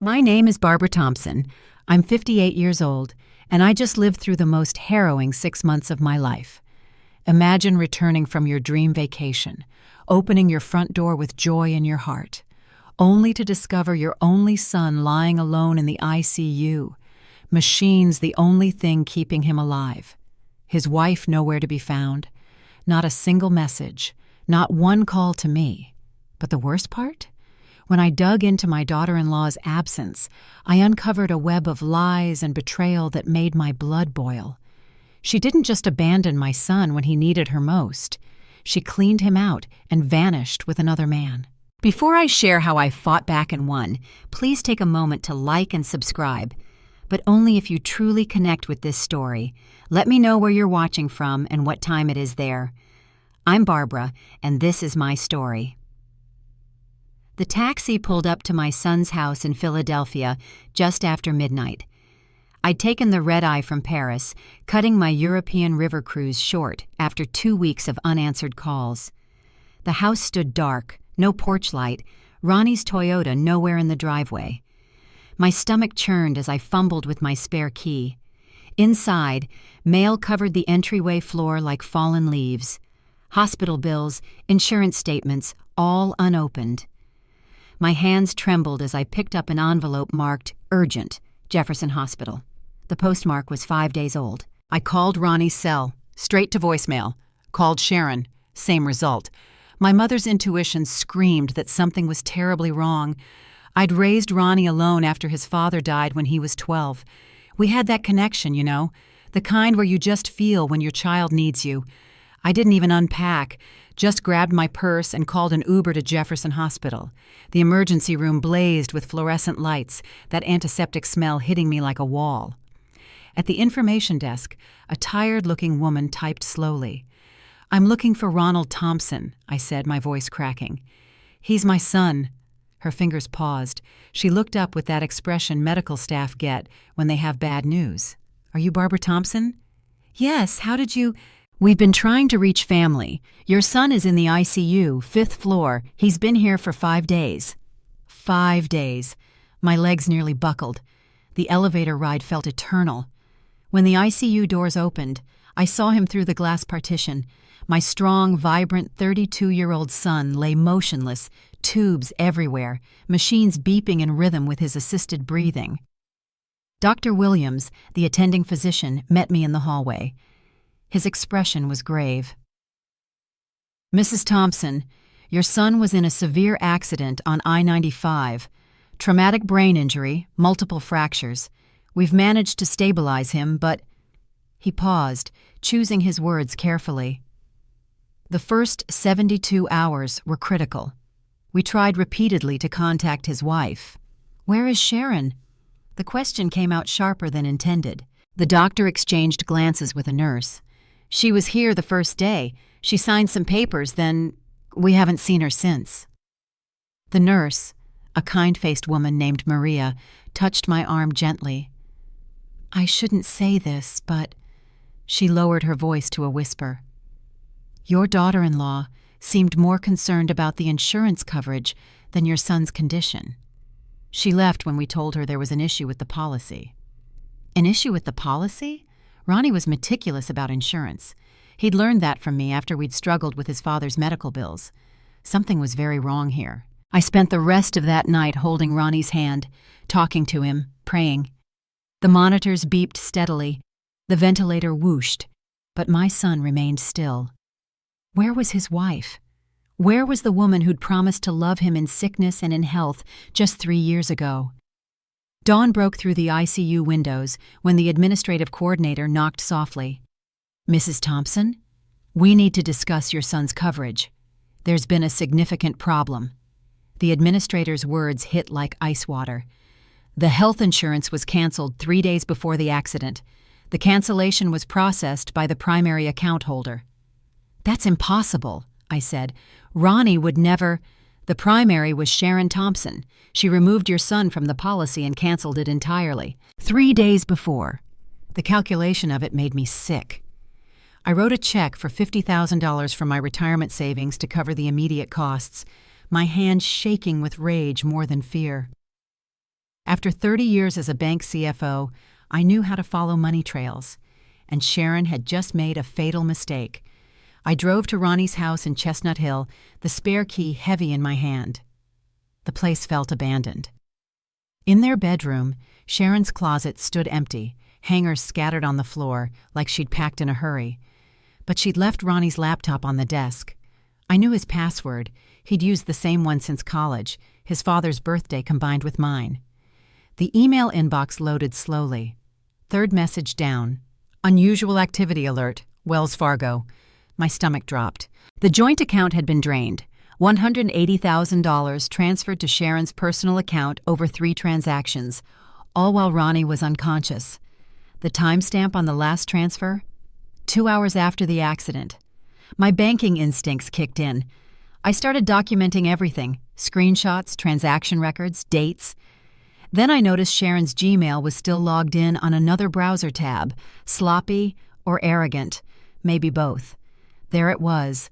My name is Barbara Thompson. I'm 58 years old, and I just lived through the most harrowing 6 months of my life. Imagine returning from your dream vacation, opening your front door with joy in your heart, only to discover your only son lying alone in the ICU, machines the only thing keeping him alive, his wife nowhere to be found, not a single message, not one call to me. But the worst part? When I dug into my daughter-in-law's absence, I uncovered a web of lies and betrayal that made my blood boil. She didn't just abandon my son when he needed her most. She cleaned him out and vanished with another man. Before I share how I fought back and won, please take a moment to like and subscribe. But only if you truly connect with this story. Let me know where you're watching from and what time it is there. I'm Barbara, and this is my story. The taxi pulled up to my son's house in Philadelphia just after midnight. I'd taken the red-eye from Paris, cutting my European river cruise short after 2 weeks of unanswered calls. The house stood dark, no porch light, Ronnie's Toyota nowhere in the driveway. My stomach churned as I fumbled with my spare key. Inside, mail covered the entryway floor like fallen leaves. Hospital bills, insurance statements, all unopened. My hands trembled as I picked up an envelope marked Urgent, Jefferson Hospital. The postmark was 5 days old. I called Ronnie's cell, straight to voicemail. Called Sharon, same result. My mother's intuition screamed that something was terribly wrong. I'd raised Ronnie alone after his father died when he was 12. We had that connection, you know, the kind where you just feel when your child needs you. I didn't even unpack, just grabbed my purse and called an Uber to Jefferson Hospital. The emergency room blazed with fluorescent lights, that antiseptic smell hitting me like a wall. At the information desk, a tired-looking woman typed slowly. "I'm looking for Ronald Thompson," I said, my voice cracking. "He's my son." Her fingers paused. She looked up with that expression medical staff get when they have bad news. "Are you Barbara Thompson?" "Yes, how did you—" "We've been trying to reach family. Your son is in the ICU, 5th floor. He's been here for 5 days. 5 days. My legs nearly buckled. The elevator ride felt eternal. When the ICU doors opened, I saw him through the glass partition. My strong, vibrant 32-year-old son lay motionless, tubes everywhere, machines beeping in rhythm with his assisted breathing. Dr. Williams, the attending physician, met me in the hallway. His expression was grave. "Mrs. Thompson, your son was in a severe accident on I-95. Traumatic brain injury, multiple fractures. We've managed to stabilize him, but—" He paused, choosing his words carefully. "The first 72 hours were critical. We tried repeatedly to contact his wife. Where is Sharon?" The question came out sharper than intended. The doctor exchanged glances with a nurse. "She was here the first day. She signed some papers, then we haven't seen her since." The nurse, a kind-faced woman named Maria, touched my arm gently. "I shouldn't say this, but—" She lowered her voice to a whisper. "Your daughter-in-law seemed more concerned about the insurance coverage than your son's condition. She left when we told her there was an issue with the policy." "An issue with the policy?" Ronnie was meticulous about insurance. He'd learned that from me after we'd struggled with his father's medical bills. Something was very wrong here. I spent the rest of that night holding Ronnie's hand, talking to him, praying. The monitors beeped steadily. The ventilator whooshed. But my son remained still. Where was his wife? Where was the woman who'd promised to love him in sickness and in health just 3 years ago? Dawn broke through the ICU windows when the administrative coordinator knocked softly. "Mrs. Thompson, we need to discuss your son's coverage. There's been a significant problem." The administrator's words hit like ice water. "The health insurance was canceled 3 days before the accident. The cancellation was processed by the primary account holder." "That's impossible," I said. "Ronnie would never—" "The primary was Sharon Thompson. She removed your son from the policy and canceled it entirely. 3 days before." The calculation of it made me sick. I wrote a check for $50,000 from my retirement savings to cover the immediate costs, my hand shaking with rage more than fear. After 30 years as a bank CFO, I knew how to follow money trails, and Sharon had just made a fatal mistake. I drove to Ronnie's house in Chestnut Hill, the spare key heavy in my hand. The place felt abandoned. In their bedroom, Sharon's closet stood empty, hangers scattered on the floor like she'd packed in a hurry. But she'd left Ronnie's laptop on the desk. I knew his password. He'd used the same one since college, his father's birthday combined with mine. The email inbox loaded slowly. Third message down. Unusual activity alert. Wells Fargo. My stomach dropped. The joint account had been drained. $180,000 transferred to Sharon's personal account over 3 transactions, all while Ronnie was unconscious. The timestamp on the last transfer? 2 hours after the accident. My banking instincts kicked in. I started documenting everything: screenshots, transaction records, dates. Then I noticed Sharon's Gmail was still logged in on another browser tab. Sloppy or arrogant, maybe both. There it was.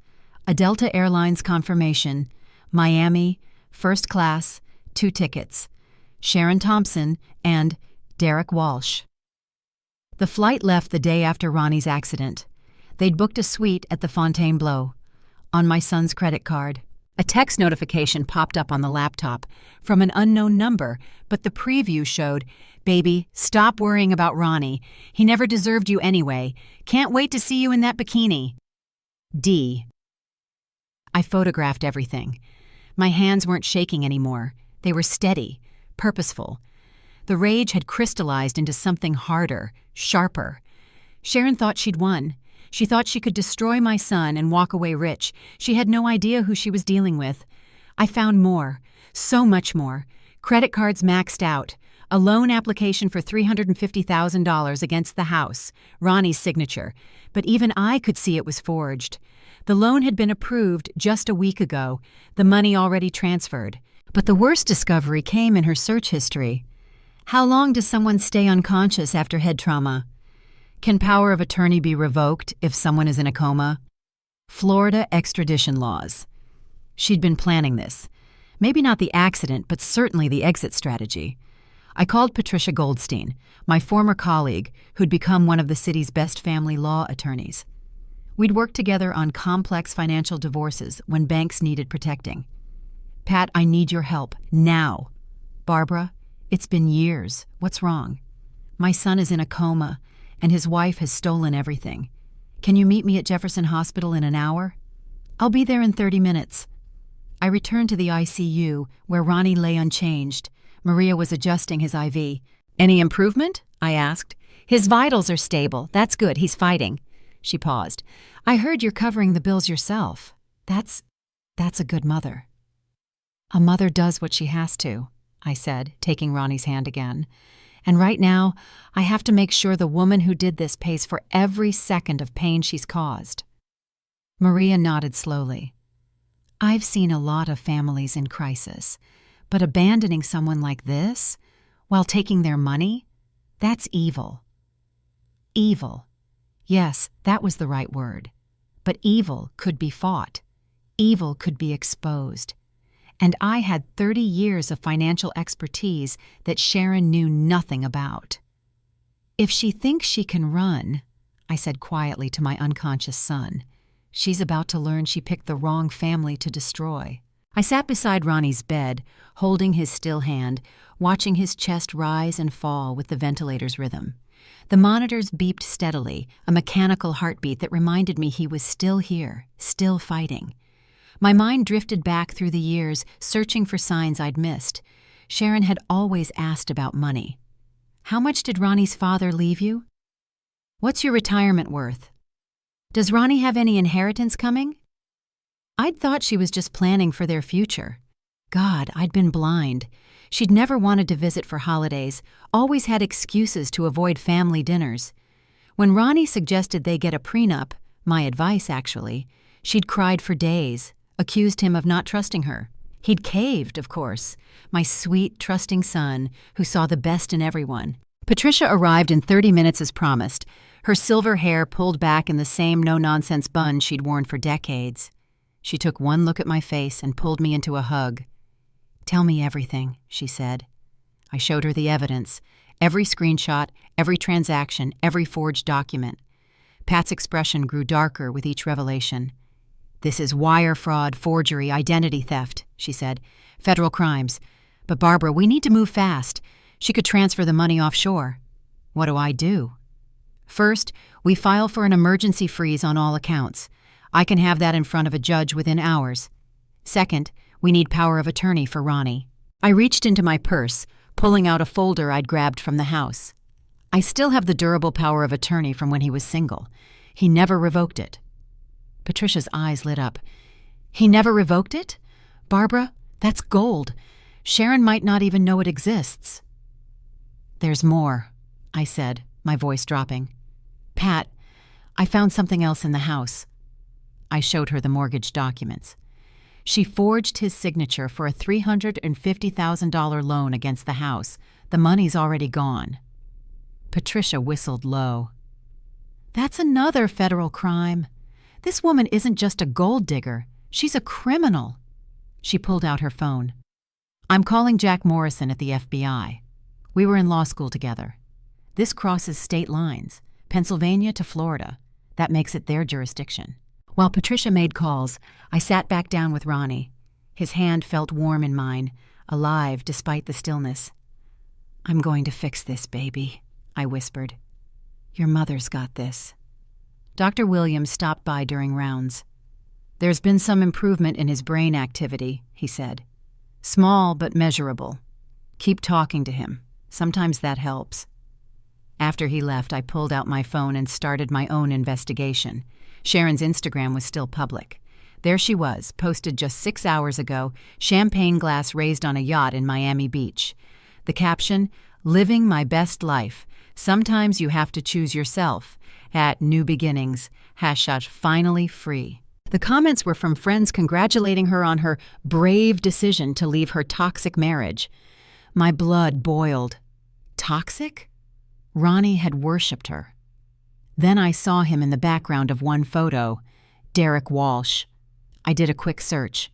A Delta Airlines confirmation. Miami, first class, 2 tickets. Sharon Thompson and Derek Walsh. The flight left the day after Ronnie's accident. They'd booked a suite at the Fontainebleau. On my son's credit card. A text notification popped up on the laptop from an unknown number, but the preview showed, "Baby, stop worrying about Ronnie. He never deserved you anyway. Can't wait to see you in that bikini. D." I photographed everything. My hands weren't shaking anymore. They were steady, purposeful. The rage had crystallized into something harder, sharper. Sharon thought she'd won. She thought she could destroy my son and walk away rich. She had no idea who she was dealing with. I found more, so much more. Credit cards maxed out. A loan application for $350,000 against the house. Ronnie's signature. But even I could see it was forged. The loan had been approved just a week ago. The money already transferred. But the worst discovery came in her search history. How long does someone stay unconscious after head trauma? Can power of attorney be revoked if someone is in a coma? Florida extradition laws. She'd been planning this. Maybe not the accident, but certainly the exit strategy. I called Patricia Goldstein, my former colleague, who'd become one of the city's best family law attorneys. We'd worked together on complex financial divorces when banks needed protecting. "Pat, I need your help, now." "Barbara, it's been years. What's wrong?" "My son is in a coma, and his wife has stolen everything. Can you meet me at Jefferson Hospital in an hour?" "I'll be there in 30 minutes. I returned to the ICU, where Ronnie lay unchanged. Maria was adjusting his IV. "Any improvement?" I asked. "His vitals are stable. That's good. He's fighting." She paused. "I heard you're covering the bills yourself. That's a good mother." "A mother does what she has to," I said, taking Ronnie's hand again. "And right now, I have to make sure the woman who did this pays for every second of pain she's caused." Maria nodded slowly. "I've seen a lot of families in crisis, but abandoning someone like this, while taking their money, that's evil." Evil. Yes, that was the right word. But evil could be fought. Evil could be exposed. And I had 30 years of financial expertise that Sharon knew nothing about. "If she thinks she can run," I said quietly to my unconscious son, "she's about to learn she picked the wrong family to destroy." I sat beside Ronnie's bed, holding his still hand, watching his chest rise and fall with the ventilator's rhythm. The monitors beeped steadily, a mechanical heartbeat that reminded me he was still here, still fighting. My mind drifted back through the years, searching for signs I'd missed. Sharon had always asked about money. "How much did Ronnie's father leave you?" "What's your retirement worth?" "Does Ronnie have any inheritance coming?" I'd thought she was just planning for their future. God, I'd been blind. She'd never wanted to visit for holidays, always had excuses to avoid family dinners. When Ronnie suggested they get a prenup, my advice actually, she'd cried for days, accused him of not trusting her. He'd caved, of course, my sweet, trusting son who saw the best in everyone. Patricia arrived in 30 minutes as promised, her silver hair pulled back in the same no-nonsense bun she'd worn for decades. She took one look at my face and pulled me into a hug. "Tell me everything," she said. I showed her the evidence. Every screenshot, every transaction, every forged document. Pat's expression grew darker with each revelation. "This is wire fraud, forgery, identity theft," she said. "Federal crimes. But Barbara, we need to move fast. She could transfer the money offshore." "What do I do?" "First, we file for an emergency freeze on all accounts. I can have that in front of a judge within hours. Second, we need power of attorney for Ronnie." I reached into my purse, pulling out a folder I'd grabbed from the house. I still have the durable power of attorney from when he was single. He never revoked it. Patricia's eyes lit up. "He never revoked it? Barbara, that's gold. Sharon might not even know it exists." "There's more," I said, my voice dropping. "Pat, I found something else in the house." I showed her the mortgage documents. She forged his signature for a $350,000 loan against the house. The money's already gone. Patricia whistled low. "That's another federal crime. This woman isn't just a gold digger. She's a criminal." She pulled out her phone. "I'm calling Jack Morrison at the FBI. We were in law school together. This crosses state lines, Pennsylvania to Florida. That makes it their jurisdiction." While Patricia made calls, I sat back down with Ronnie. His hand felt warm in mine, alive despite the stillness. "I'm going to fix this, baby," I whispered. "Your mother's got this." Dr. Williams stopped by during rounds. "There's been some improvement in his brain activity," he said. "Small but measurable. Keep talking to him. Sometimes that helps." After he left, I pulled out my phone and started my own investigation. Sharon's Instagram was still public. There she was, posted just 6 hours ago, champagne glass raised on a yacht in Miami Beach. The caption, "Living my best life. Sometimes you have to choose yourself. At New Beginnings. #finally free." The comments were from friends congratulating her on her brave decision to leave her toxic marriage. My blood boiled. Toxic? Ronnie had worshipped her. Then I saw him in the background of one photo, Derek Walsh. I did a quick search.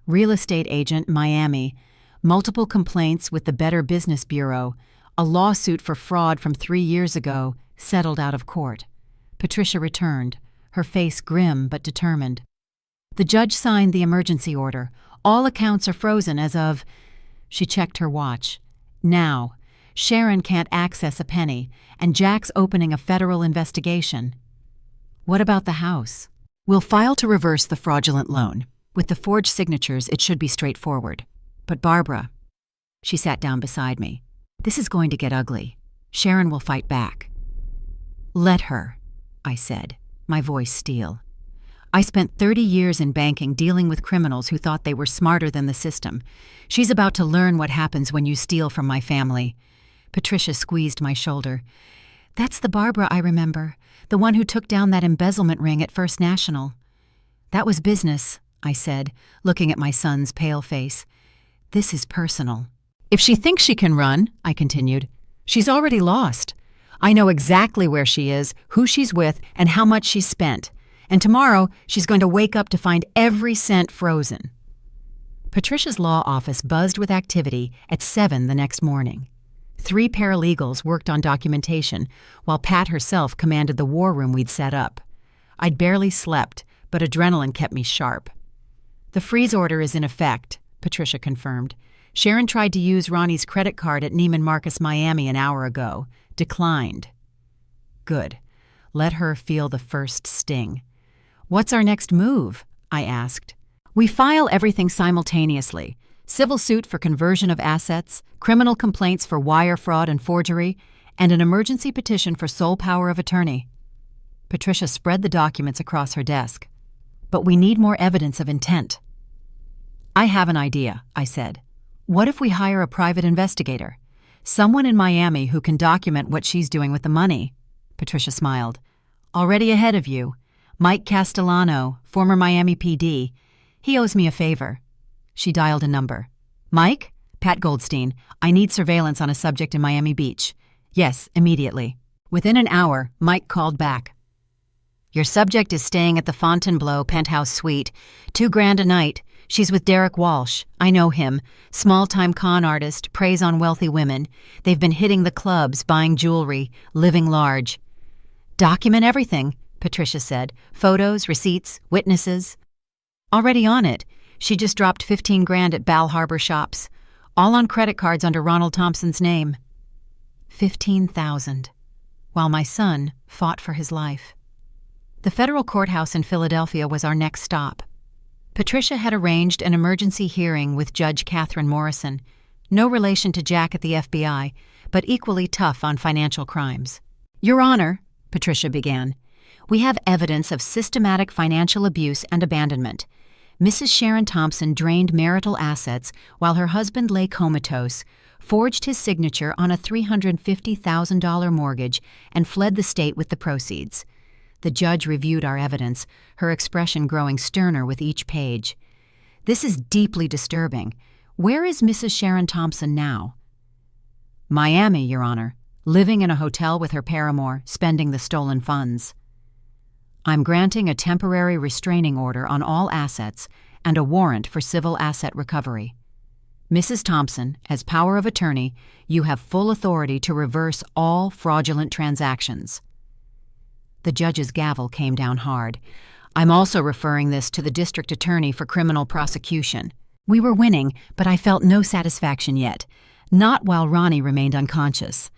Real estate agent, Miami. Multiple complaints with the Better Business Bureau. A lawsuit for fraud from 3 years ago, settled out of court. Patricia returned, her face grim but determined. "The judge signed the emergency order. All accounts are frozen as of..." She checked her watch. "Now. Sharon can't access a penny, and Jack's opening a federal investigation." "What about the house?" "We'll file to reverse the fraudulent loan. With the forged signatures, it should be straightforward. But Barbara..." She sat down beside me. "This is going to get ugly. Sharon will fight back." "Let her," I said, my voice steel. "I spent 30 years in banking dealing with criminals who thought they were smarter than the system. She's about to learn what happens when you steal from my family." Patricia squeezed my shoulder. "That's the Barbara I remember, the one who took down that embezzlement ring at First National." "That was business," I said, looking at my son's pale face. "This is personal." "If she thinks she can run," I continued, "she's already lost. I know exactly where she is, who she's with, and how much she's spent. And tomorrow, she's going to wake up to find every cent frozen." Patricia's law office buzzed with activity at 7 the next morning. 3 paralegals worked on documentation, while Pat herself commanded the war room we'd set up. I'd barely slept, but adrenaline kept me sharp. "The freeze order is in effect," Patricia confirmed. "Sharon tried to use Ronnie's credit card at Neiman Marcus Miami an hour ago. Declined." "Good. Let her feel the first sting." "What's our next move?" I asked. "We file everything simultaneously. Civil suit for conversion of assets, criminal complaints for wire fraud and forgery, and an emergency petition for sole power of attorney." Patricia spread the documents across her desk. "But we need more evidence of intent." "I have an idea," I said. "What if we hire a private investigator? Someone in Miami who can document what she's doing with the money." Patricia smiled. "Already ahead of you. Mike Castellano, former Miami PD. He owes me a favor." She dialed a number. "Mike? Pat Goldstein. I need surveillance on a subject in Miami Beach." "Yes, immediately." Within an hour, Mike called back. "Your subject is staying at the Fontainebleau penthouse suite. $2,000 a night. She's with Derek Walsh. I know him. Small-time con artist, preys on wealthy women. They've been hitting the clubs, buying jewelry, living large. Document everything, Patricia said. Photos, receipts, witnesses. Already on it. She just dropped 15 grand at Bal Harbor shops. All on credit cards under Ronald Thompson's name. 15,000. While my son fought for his life. The federal courthouse in Philadelphia was our next stop. Patricia had arranged an emergency hearing with Judge Catherine Morrison, no relation to Jack at the FBI, but equally tough on financial crimes. Your Honor, Patricia began, we have evidence of systematic financial abuse and abandonment. Mrs. Sharon Thompson drained marital assets while her husband lay comatose, forged his signature on a $350,000 mortgage, and fled the state with the proceeds. The judge reviewed our evidence, her expression growing sterner with each page. This is deeply disturbing. Where is Mrs. Sharon Thompson now? Miami, Your Honor, living in a hotel with her paramour, spending the stolen funds. I'm granting a temporary restraining order on all assets and a warrant for civil asset recovery. Mrs. Thompson, as power of attorney, you have full authority to reverse all fraudulent transactions. The judge's gavel came down hard. I'm also referring this to the district attorney for criminal prosecution. We were winning, but I felt no satisfaction yet, not while Ronnie remained unconscious.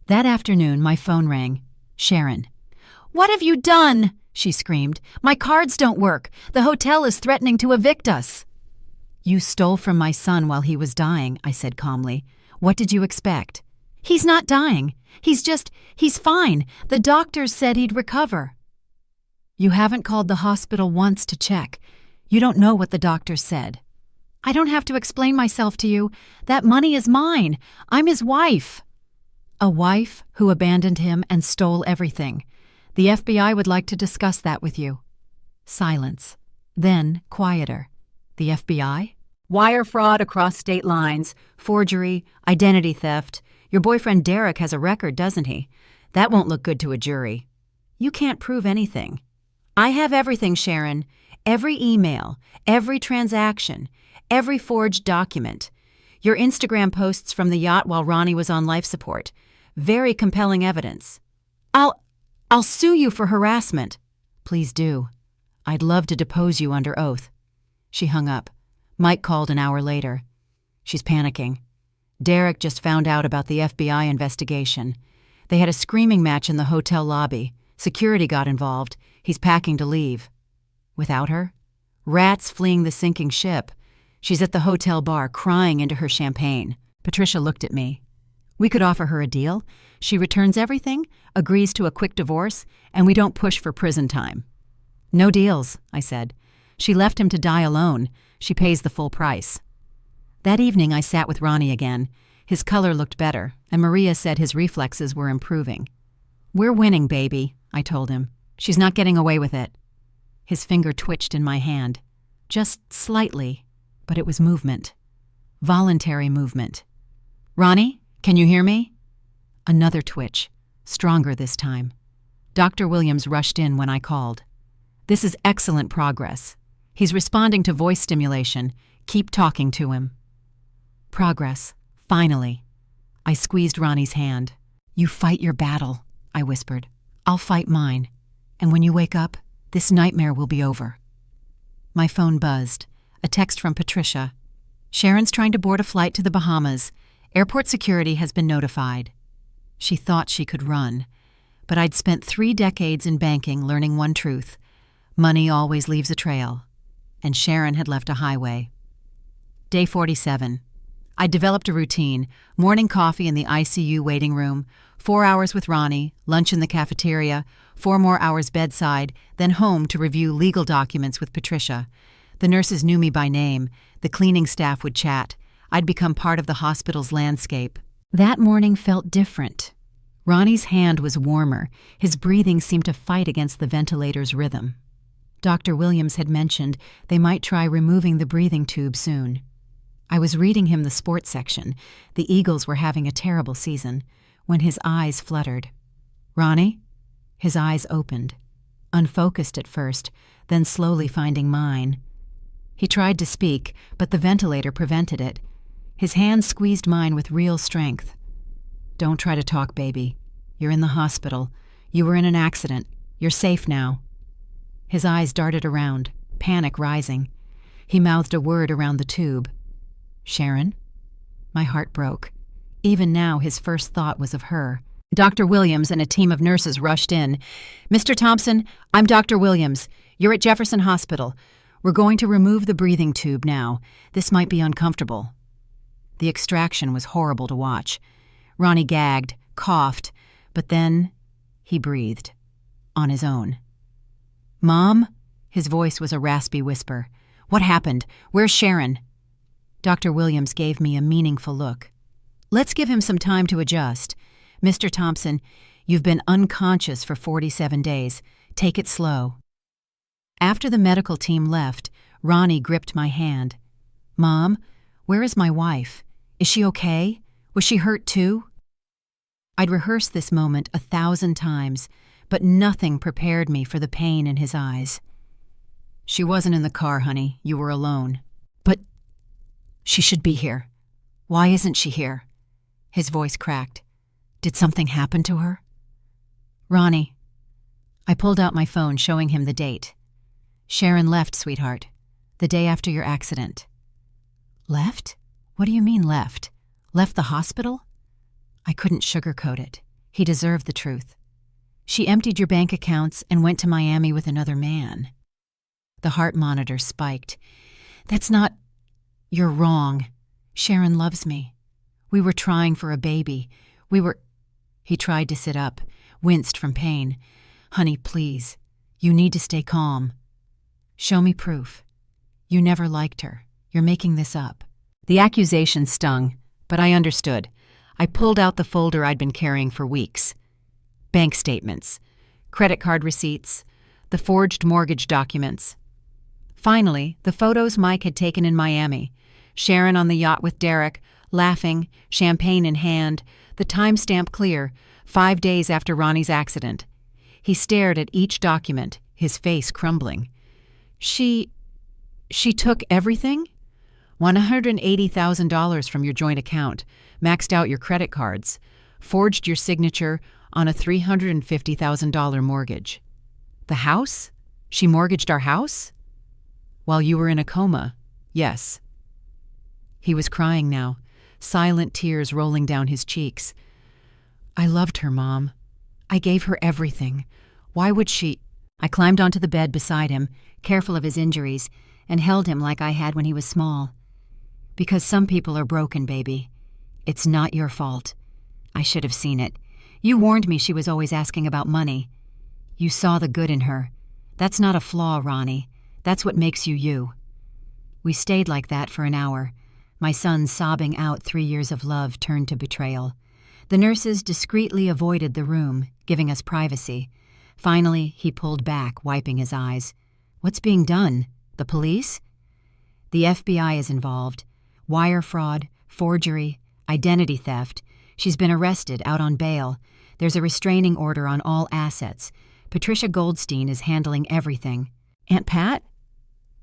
That afternoon, my phone rang. Sharon. What have you done? She screamed. My cards don't work. The hotel is threatening to evict us. You stole from my son while he was dying, I said calmly. What did you expect? He's not dying. He's fine. The doctors said he'd recover. You haven't called the hospital once to check. You don't know what the doctors said. I don't have to explain myself to you. That money is mine. I'm his wife. A wife who abandoned him and stole everything. The FBI would like to discuss that with you. Silence. Then, quieter. The FBI? Wire fraud across state lines, forgery, identity theft. Your boyfriend Derek has a record, doesn't he? That won't look good to a jury. You can't prove anything. I have everything, Sharon. Every email, every transaction, every forged document. Your Instagram posts from the yacht while Ronnie was on life support. Very compelling evidence. I'll sue you for harassment. Please do. I'd love to depose you under oath. She hung up. Mike called an hour later. She's panicking. Derek just found out about the FBI investigation. They had a screaming match in the hotel lobby. Security got involved. He's packing to leave. Without her? Rats fleeing the sinking ship. She's at the hotel bar crying into her champagne. Patricia looked at me. We could offer her a deal. She returns everything, agrees to a quick divorce, and we don't push for prison time. No deals, I said. She left him to die alone. She pays the full price. That evening I sat with Ronnie again. His color looked better, and Maria said his reflexes were improving. We're winning, baby, I told him. She's not getting away with it. His finger twitched in my hand. Just slightly, but it was movement. Voluntary movement. Ronnie, can you hear me? Another twitch, stronger this time. Dr. Williams rushed in when I called. This is excellent progress. He's responding to voice stimulation. Keep talking to him. Progress. Finally. I squeezed Ronnie's hand. You fight your battle, I whispered. I'll fight mine. And when you wake up, this nightmare will be over. My phone buzzed. A text from Patricia. Sharon's trying to board a flight to the Bahamas. Airport security has been notified. She thought she could run. But I'd spent 3 decades in banking learning one truth. Money always leaves a trail. And Sharon had left a highway. Day 47. I developed a routine. Morning coffee in the ICU waiting room, 4 hours with Ronnie, lunch in the cafeteria, 4 more hours bedside, then home to review legal documents with Patricia. The nurses knew me by name. The cleaning staff would chat. I'd become part of the hospital's landscape. That morning felt different. Ronnie's hand was warmer. His breathing seemed to fight against the ventilator's rhythm. Dr. Williams had mentioned they might try removing the breathing tube soon. I was reading him the sports section. The Eagles were having a terrible season, when his eyes fluttered. Ronnie? His eyes opened. Unfocused at first, then slowly finding mine. He tried to speak, but the ventilator prevented it. His hand squeezed mine with real strength. "Don't try to talk, baby. You're in the hospital. You were in an accident. You're safe now." His eyes darted around, panic rising. He mouthed a word around the tube. "Sharon?" My heart broke. Even now, his first thought was of her. Dr. Williams and a team of nurses rushed in. "Mr. Thompson, I'm Dr. Williams. You're at Jefferson Hospital. We're going to remove the breathing tube now. This might be uncomfortable." The extraction was horrible to watch. Ronnie gagged, coughed, but then he breathed. On his own. "Mom?" His voice was a raspy whisper. "What happened? Where's Sharon?" Dr. Williams gave me a meaningful look. "Let's give him some time to adjust. Mr. Thompson, you've been unconscious for 47 days. Take it slow." After the medical team left, Ronnie gripped my hand. "Mom, where is my wife? Is she okay? Was she hurt too?" I'd rehearsed this moment 1,000 times, but nothing prepared me for the pain in his eyes. "She wasn't in the car, honey. You were alone." "But she should be here. Why isn't she here?" His voice cracked. "Did something happen to her?" "Ronnie." I pulled out my phone, showing him the date. "Sharon left, sweetheart. The day after your accident." "Left? What do you mean left? Left the hospital?" I couldn't sugarcoat it. He deserved the truth. "She emptied your bank accounts and went to Miami with another man." The heart monitor spiked. "That's not... You're wrong. Sharon loves me. We were trying for a baby. We were..." He tried to sit up, winced from pain. "Honey, please. You need to stay calm. Show me proof. You never liked her. You're making this up." The accusation stung, but I understood. I pulled out the folder I'd been carrying for weeks. Bank statements, credit card receipts, the forged mortgage documents. Finally, the photos Mike had taken in Miami. Sharon on the yacht with Derek, laughing, champagne in hand, the timestamp clear, 5 days after Ronnie's accident. He stared at each document, his face crumbling. She took everything? $180,000 from your joint account, maxed out your credit cards, forged your signature on a $350,000 mortgage. The house? She mortgaged our house? While you were in a coma, yes." He was crying now, silent tears rolling down his cheeks. "I loved her, Mom. I gave her everything. Why would she..." I climbed onto the bed beside him, careful of his injuries, and held him like I had when he was small. "Because some people are broken, baby. It's not your fault. I should have seen it. You warned me she was always asking about money. You saw the good in her. That's not a flaw, Ronnie. That's what makes you you." We stayed like that for an hour. My son sobbing out 3 years of love turned to betrayal. The nurses discreetly avoided the room, giving us privacy. Finally, he pulled back, wiping his eyes. "What's being done? The police?" "The FBI is involved. Wire fraud, forgery, identity theft. She's been arrested, out on bail. There's a restraining order on all assets. Patricia Goldstein is handling everything." "Aunt Pat?"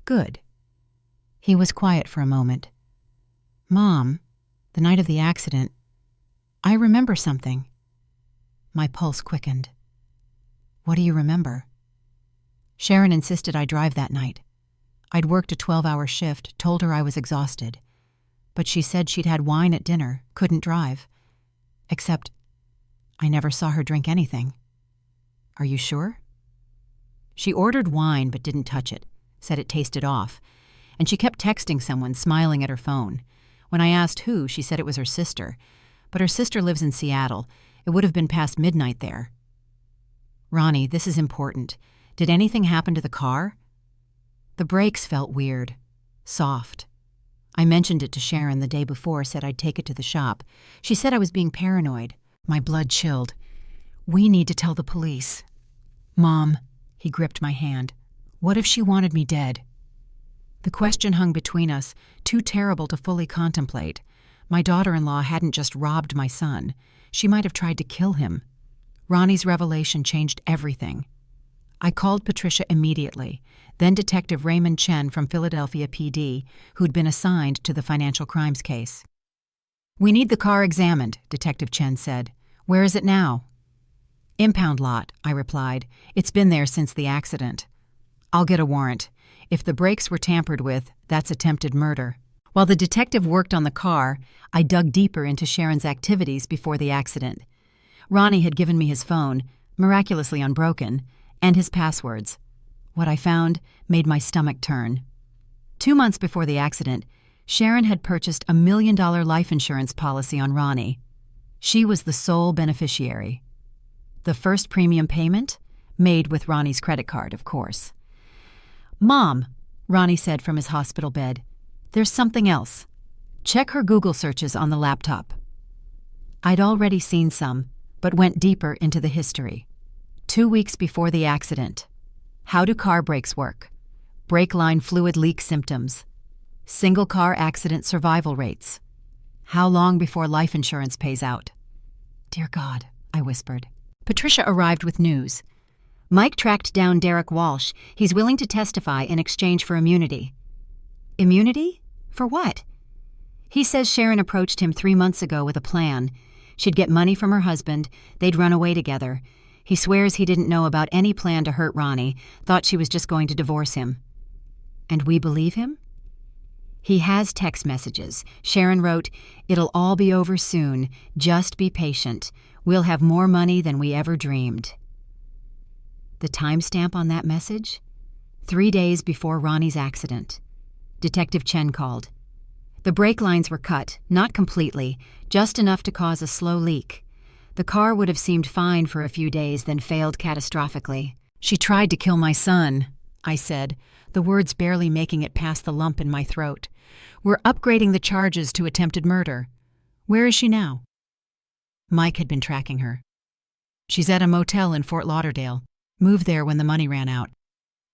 "Good." He was quiet for a moment. "Mom, the night of the accident, I remember something." My pulse quickened. "What do you remember?" "Sharon insisted I drive that night. I'd worked a 12-hour shift, told her I was exhausted. But she said she'd had wine at dinner, couldn't drive. Except, I never saw her drink anything." "Are you sure?" "She ordered wine but didn't touch it, said it tasted off. And she kept texting someone, smiling at her phone. When I asked who, she said it was her sister. But her sister lives in Seattle. It would have been past midnight there." "Ronnie, this is important. Did anything happen to the car?" The brakes felt weird. Soft. I mentioned it to Sharon the day before, said I'd take it to the shop. She said I was being paranoid. My blood chilled. "We need to tell the police." "Mom," he gripped my hand, "what if she wanted me dead?" The question hung between us, too terrible to fully contemplate. My daughter-in-law hadn't just robbed my son. She might have tried to kill him. Ronnie's revelation changed everything. I called Patricia immediately, then Detective Raymond Chen from Philadelphia PD, who'd been assigned to the financial crimes case. "We need the car examined," Detective Chen said. "Where is it now?" "Impound lot," I replied. "It's been there since the accident." "I'll get a warrant. If the brakes were tampered with, that's attempted murder." While the detective worked on the car, I dug deeper into Sharon's activities before the accident. Ronnie had given me his phone, miraculously unbroken, and his passwords. What I found made my stomach turn. 2 months before the accident, Sharon had purchased $1 million life insurance policy on Ronnie. She was the sole beneficiary. The first premium payment? Made with Ronnie's credit card, of course. "Mom," Ronnie said from his hospital bed, "there's something else. Check her Google searches on the laptop." I'd already seen some, but went deeper into the history. 2 weeks before the accident. How do car brakes work? Brake line fluid leak symptoms. Single car accident survival rates. How long before life insurance pays out? "Dear God," I whispered. Patricia arrived with news. "Mike tracked down Derek Walsh. He's willing to testify in exchange for immunity." "Immunity? For what?" "He says Sharon approached him 3 months ago with a plan. She'd get money from her husband, they'd run away together. He swears he didn't know about any plan to hurt Ronnie, thought she was just going to divorce him." "And we believe him?" "He has text messages. Sharon wrote, 'It'll all be over soon. Just be patient. We'll have more money than we ever dreamed.'" The timestamp on that message? 3 days before Ronnie's accident. Detective Chen called. The brake lines were cut, not completely, just enough to cause a slow leak. The car would have seemed fine for a few days, then failed catastrophically. "She tried to kill my son," I said, the words barely making it past the lump in my throat. "We're upgrading the charges to attempted murder. Where is she now?" Mike had been tracking her. "She's at a motel in Fort Lauderdale. Moved there when the money ran out.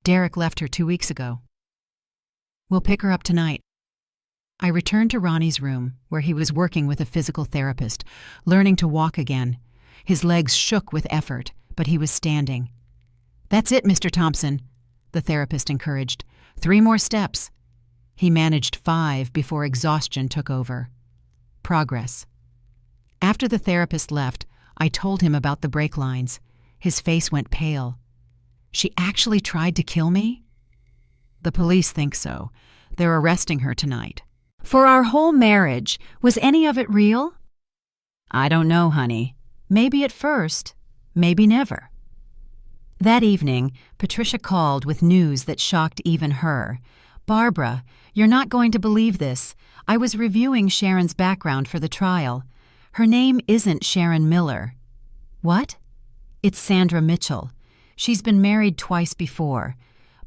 Derek left her 2 weeks ago. We'll pick her up tonight." I returned to Ronnie's room, where he was working with a physical therapist, learning to walk again. His legs shook with effort, but he was standing. "That's it, Mr. Thompson," the therapist encouraged. 3 more steps." He managed 5 before exhaustion took over. Progress. After the therapist left, I told him about the brake lines. His face went pale. "She actually tried to kill me?" "The police think so. They're arresting her tonight." "For our whole marriage, was any of it real?" "I don't know, honey. Maybe at first, maybe never." That evening, Patricia called with news that shocked even her. "Barbara, you're not going to believe this. I was reviewing Sharon's background for the trial. Her name isn't Sharon Miller." "What?" "It's Sandra Mitchell. She's been married twice before.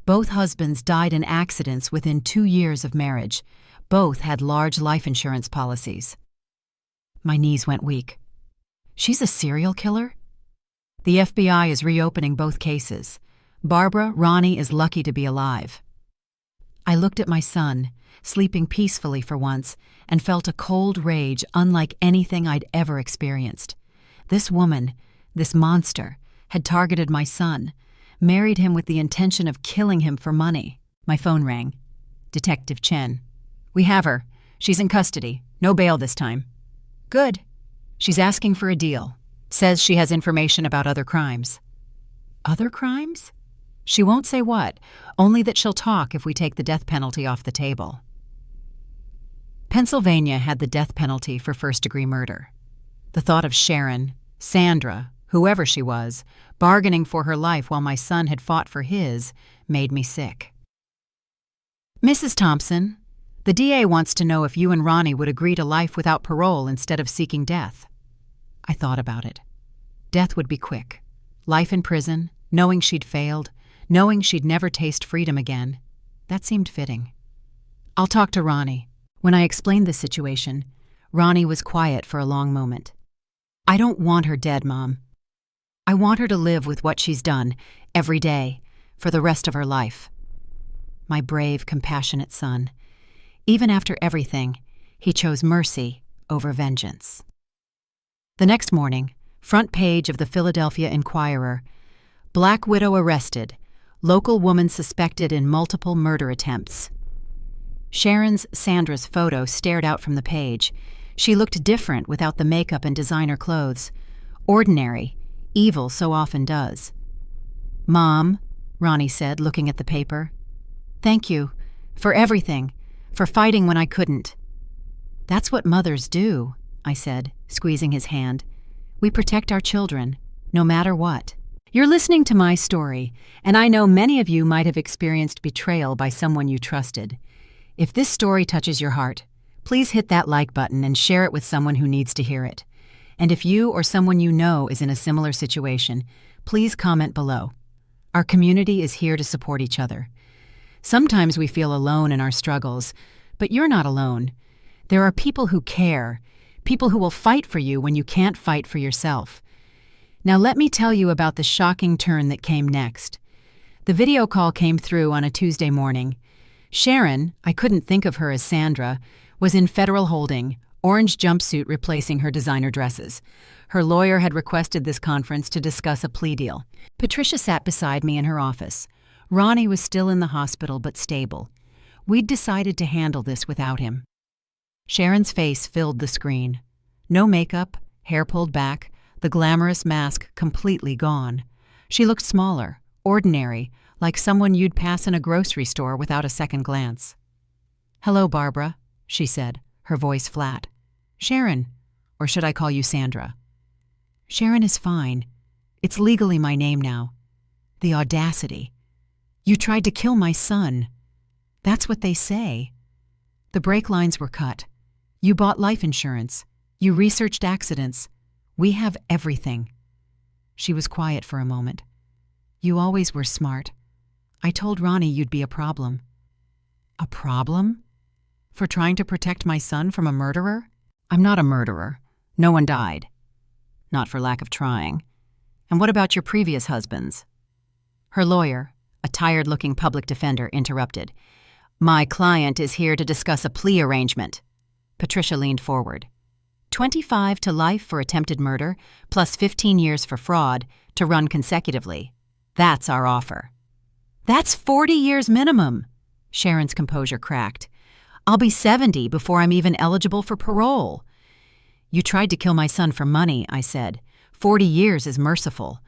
Both husbands died in accidents within 2 years of marriage. Both had large life insurance policies." My knees went weak. "She's a serial killer?" "The FBI is reopening both cases. Barbara, Ronnie is lucky to be alive." I looked at my son, sleeping peacefully for once, and felt a cold rage unlike anything I'd ever experienced. This woman, this monster, had targeted my son, married him with the intention of killing him for money. My phone rang. Detective Chen. "We have her. She's in custody. No bail this time." "Good. She's asking for a deal. Says she has information about other crimes." "Other crimes?" "She won't say what, only that she'll talk if we take the death penalty off the table." Pennsylvania had the death penalty for first-degree murder. The thought of Sharon, Sandra, whoever she was, bargaining for her life while my son had fought for his, made me sick. "Mrs. Thompson, the DA wants to know if you and Ronnie would agree to life without parole instead of seeking death." I thought about it. Death would be quick. Life in prison, knowing she'd failed, knowing she'd never taste freedom again. That seemed fitting. "I'll talk to Ronnie." When I explained the situation, Ronnie was quiet for a long moment. "I don't want her dead, Mom. I want her to live with what she's done, every day, for the rest of her life." My brave, compassionate son. Even after everything, he chose mercy over vengeance. The next morning, front page of the Philadelphia Inquirer, Black widow arrested. Local woman suspected in multiple murder attempts. Sharon's Sandra's photo stared out from the page. She looked different without the makeup and designer clothes. Ordinary. Evil so often does. "Mom," Ronnie said, looking at the paper. "Thank you. For everything. For fighting when I couldn't." "That's what mothers do," I said, squeezing his hand. "We protect our children, no matter what." You're listening to my story, and I know many of you might have experienced betrayal by someone you trusted. If this story touches your heart, please hit that like button and share it with someone who needs to hear it. And if you or someone you know is in a similar situation, please comment below. Our community is here to support each other. Sometimes we feel alone in our struggles, but you're not alone. There are people who care, people who will fight for you when you can't fight for yourself. Now let me tell you about the shocking turn that came next. The video call came through on a Tuesday morning. Sharon, I couldn't think of her as Sandra, was in federal holding, orange jumpsuit replacing her designer dresses. Her lawyer had requested this conference to discuss a plea deal. Patricia sat beside me in her office. Ronnie was still in the hospital but stable. We'd decided to handle this without him. Sharon's face filled the screen. No makeup, hair pulled back, the glamorous mask completely gone. She looked smaller, ordinary, like someone you'd pass in a grocery store without a second glance. "Hello, Barbara," she said, her voice flat. "Sharon, or should I call you Sandra?" "Sharon is fine. It's legally my name now." The audacity. "You tried to kill my son." "That's what they say." The brake lines were cut. "You bought life insurance. You researched accidents. We have everything." She was quiet for a moment. "You always were smart. I told Ronnie you'd be a problem." "A problem? For trying to protect my son from a murderer?" "I'm not a murderer. No one died." "Not for lack of trying. And what about your previous husbands?" Her lawyer, a tired-looking public defender, interrupted. "My client is here to discuss a plea arrangement." Patricia leaned forward. 25 to life for attempted murder, plus 15 years for fraud, to run consecutively. That's our offer." "That's 40 years minimum." Sharon's composure cracked. "I'll be 70 before I'm even eligible for parole." "You tried to kill my son for money," I said. 40 years is merciful."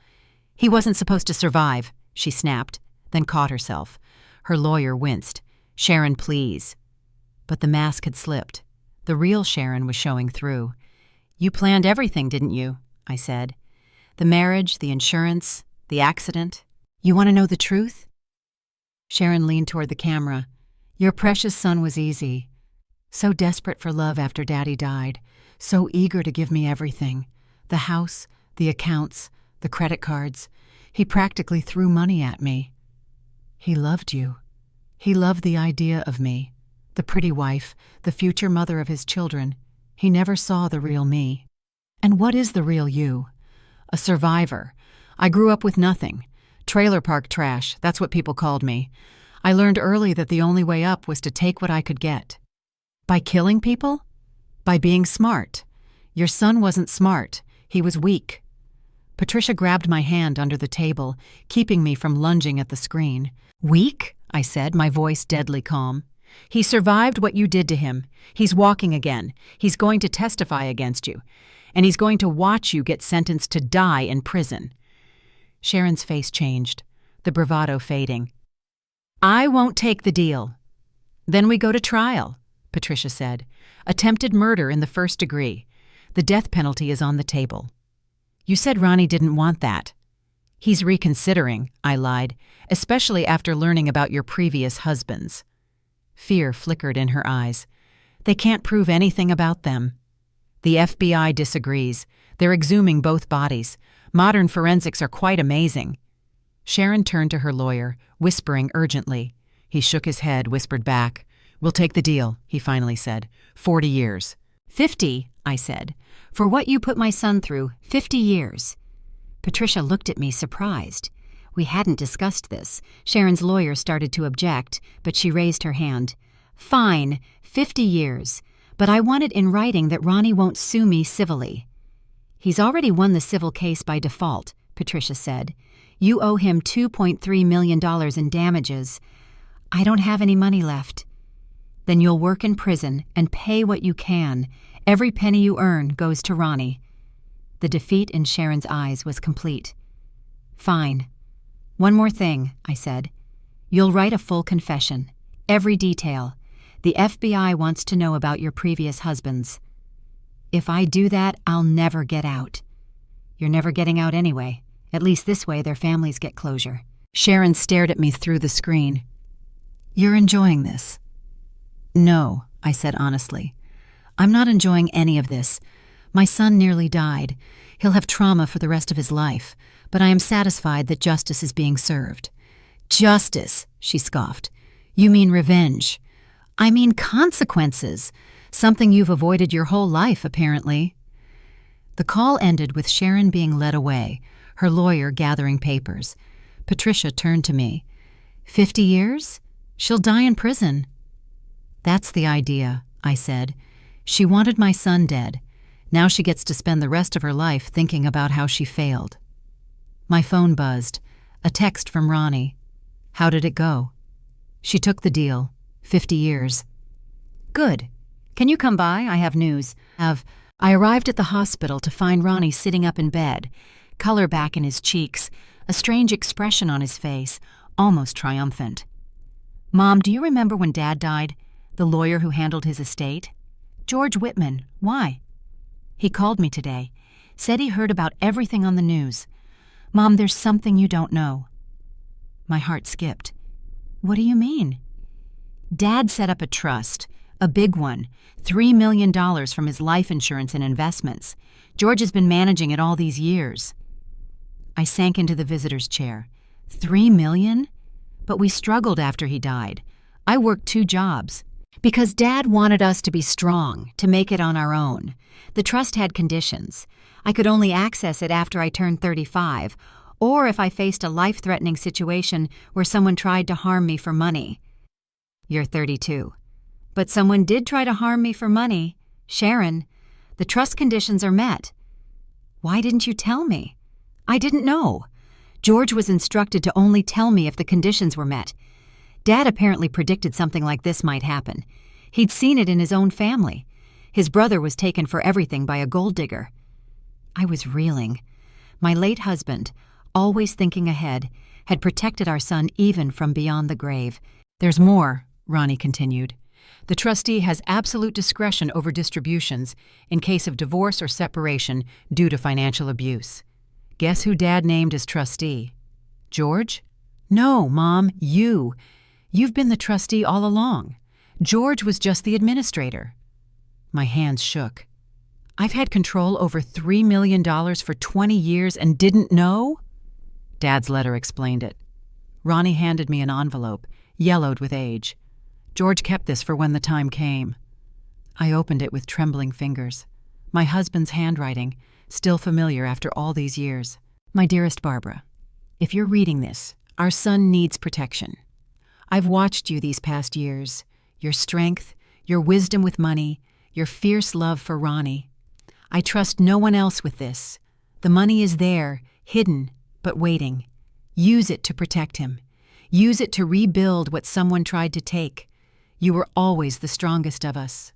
"He wasn't supposed to survive," she snapped, then caught herself. Her lawyer winced. "Sharon, please." But the mask had slipped. The real Sharon was showing through. "You planned everything, didn't you?" I said. "The marriage, the insurance, the accident. You want to know the truth?" Sharon leaned toward the camera. "Your precious son was easy. So desperate for love after Daddy died. So eager to give me everything. The house, the accounts, the credit cards. He practically threw money at me. He loved you. He loved the idea of me. The pretty wife, the future mother of his children. He never saw the real me. And what is the real you? A survivor. I grew up with nothing. Trailer park trash, that's what people called me. I learned early that the only way up was to take what I could get. By killing people? By being smart. Your son wasn't smart. He was weak." Patricia grabbed my hand under the table, keeping me from lunging at the screen. "Weak?" I said, my voice deadly calm. "He survived what you did to him. He's walking again. He's going to testify against you. And he's going to watch you get sentenced to die in prison." Sharon's face changed, the bravado fading. "I won't take the deal." "Then we go to trial," Patricia said. "Attempted murder in the first degree. The death penalty is on the table." "You said Ronnie didn't want that." "He's reconsidering," I lied, "especially after learning about your previous husbands." Fear flickered in her eyes. "They can't prove anything about them." "The FBI disagrees. They're exhuming both bodies. Modern forensics are quite amazing." Sharon turned to her lawyer, whispering urgently. He shook his head, whispered back. "We'll take the deal," he finally said. 40 years. 50, I said. "For what you put my son through, 50 years. Patricia looked at me surprised. We hadn't discussed this. Sharon's lawyer started to object, but she raised her hand. "Fine, 50 years. But I want it in writing that Ronnie won't sue me civilly." "He's already won the civil case by default," Patricia said. "You owe him $2.3 million in damages." "I don't have any money left." "Then you'll work in prison and pay what you can. Every penny you earn goes to Ronnie." The defeat in Sharon's eyes was complete. "Fine. One more thing," I said. "You'll write a full confession. Every detail. The FBI wants to know about your previous husbands." "If I do that, I'll never get out." "You're never getting out anyway. At least this way their families get closure." Sharon stared at me through the screen. "You're enjoying this?" "No," I said honestly. "I'm not enjoying any of this. My son nearly died. He'll have trauma for the rest of his life, but I am satisfied that justice is being served." "Justice," she scoffed. "You mean revenge." "I mean consequences. Something you've avoided your whole life, apparently." The call ended with Sharon being led away, her lawyer gathering papers. Patricia turned to me. 50 years? She'll die in prison." "That's the idea," I said. "She wanted my son dead. Now she gets to spend the rest of her life thinking about how she failed." My phone buzzed. A text from Ronnie. "How did it go?" "She took the deal. 50 years. "Good. Can you come by? I have news." I arrived at the hospital to find Ronnie sitting up in bed, color back in his cheeks, a strange expression on his face, almost triumphant. "Mom, do you remember when Dad died? The lawyer who handled his estate?" "George Whitman. Why?" "He called me today. Said he heard about everything on the news. Mom, there's something you don't know." My heart skipped. "What do you mean?" "Dad set up a trust, a big one, $3 million from his life insurance and investments. George has been managing it all these years." I sank into the visitor's chair. $3 million? But we struggled after he died. I worked 2 jobs. Because Dad wanted us to be strong, to make it on our own. The trust had conditions. I could only access it after I turned 35, or if I faced a life-threatening situation where someone tried to harm me for money. "You're 32. But someone did try to harm me for money. Sharon, the trust conditions are met." "Why didn't you tell me?" "I didn't know. George was instructed to only tell me if the conditions were met. Dad apparently predicted something like this might happen. He'd seen it in his own family. His brother was taken for everything by a gold digger." I was reeling. My late husband, always thinking ahead, had protected our son even from beyond the grave. "There's more," Ronnie continued. "The trustee has absolute discretion over distributions in case of divorce or separation due to financial abuse. Guess who Dad named as trustee?" "George?" "No, Mom, you. You've been the trustee all along. George was just the administrator." My hands shook. "I've had control over $3 million for 20 years and didn't know?" Dad's letter explained it. Ronnie handed me an envelope, yellowed with age. "George kept this for when the time came." I opened it with trembling fingers. My husband's handwriting, still familiar after all these years. "My dearest Barbara, if you're reading this, our son needs protection. I've watched you these past years, your strength, your wisdom with money, your fierce love for Ronnie. I trust no one else with this. The money is there, hidden, but waiting. Use it to protect him. Use it to rebuild what someone tried to take. You were always the strongest of us.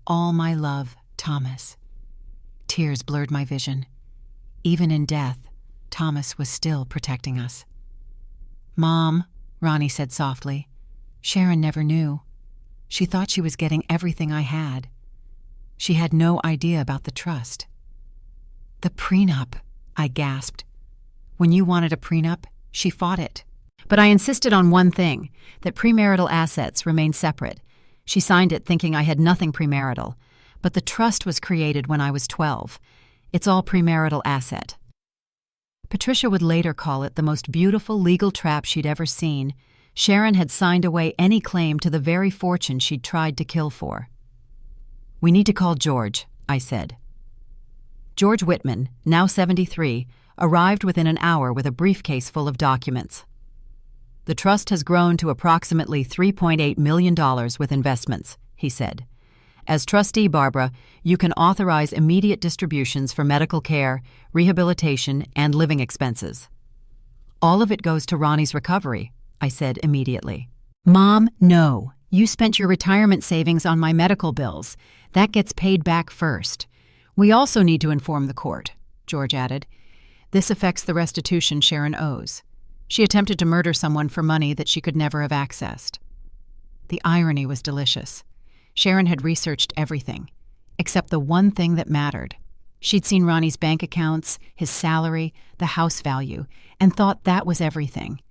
All my love, Thomas." Tears blurred my vision. Even in death, Thomas was still protecting us. "Mom," Ronnie said softly, "Sharon never knew. She thought she was getting everything I had. She had no idea about the trust." "The prenup," I gasped. "When you wanted a prenup, she fought it. But I insisted on one thing, that premarital assets remain separate. She signed it thinking I had nothing premarital, but the trust was created when I was 12. It's all premarital asset." Patricia would later call it the most beautiful legal trap she'd ever seen. Sharon had signed away any claim to the very fortune she'd tried to kill for. "We need to call George," I said. George Whitman, now 73, arrived within an hour with a briefcase full of documents. "The trust has grown to approximately $3.8 million with investments," he said. As trustee, Barbara, you can authorize immediate distributions for medical care, rehabilitation, and living expenses. All of it goes to Ronnie's recovery, I said immediately. Mom, no. You spent your retirement savings on my medical bills. That gets paid back first. We also need to inform the court, George added. This affects the restitution Sharon owes. She attempted to murder someone for money that she could never have accessed. The irony was delicious. Sharon had researched everything, except the one thing that mattered. She'd seen Ronnie's bank accounts, his salary, the house value, and thought that was everything.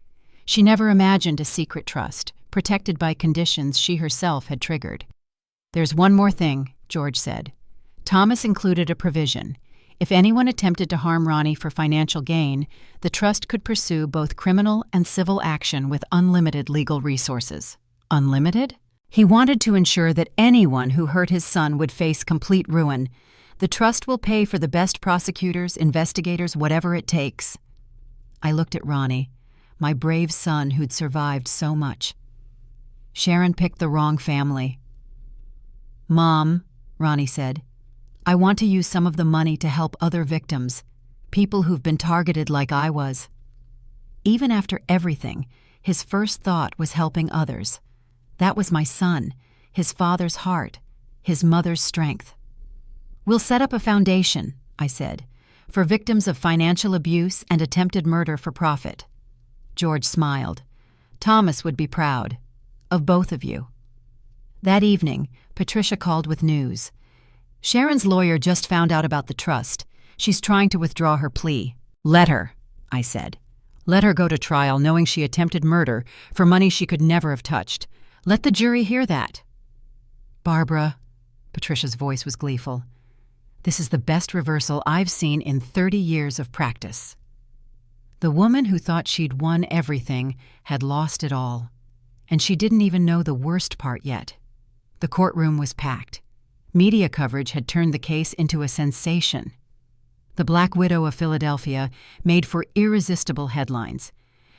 She never imagined a secret trust, protected by conditions she herself had triggered. There's one more thing, George said. Thomas included a provision. If anyone attempted to harm Ronnie for financial gain, the trust could pursue both criminal and civil action with unlimited legal resources. Unlimited? He wanted to ensure that anyone who hurt his son would face complete ruin. The trust will pay for the best prosecutors, investigators, whatever it takes. I looked at Ronnie, my brave son who'd survived so much. Sharon picked the wrong family. Mom, Ronnie said, I want to use some of the money to help other victims, people who've been targeted like I was. Even after everything, his first thought was helping others. That was my son, his father's heart, his mother's strength. We'll set up a foundation, I said, for victims of financial abuse and attempted murder for profit. George smiled. Thomas would be proud. Of both of you. That evening, Patricia called with news. Sharon's lawyer just found out about the trust. She's trying to withdraw her plea. Let her, I said. Let her go to trial knowing she attempted murder for money she could never have touched. Let the jury hear that. Barbara, Patricia's voice was gleeful. This is the best reversal I've seen in 30 years of practice. The woman who thought she'd won everything had lost it all. And she didn't even know the worst part yet. The courtroom was packed. Media coverage had turned the case into a sensation. The Black Widow of Philadelphia made for irresistible headlines.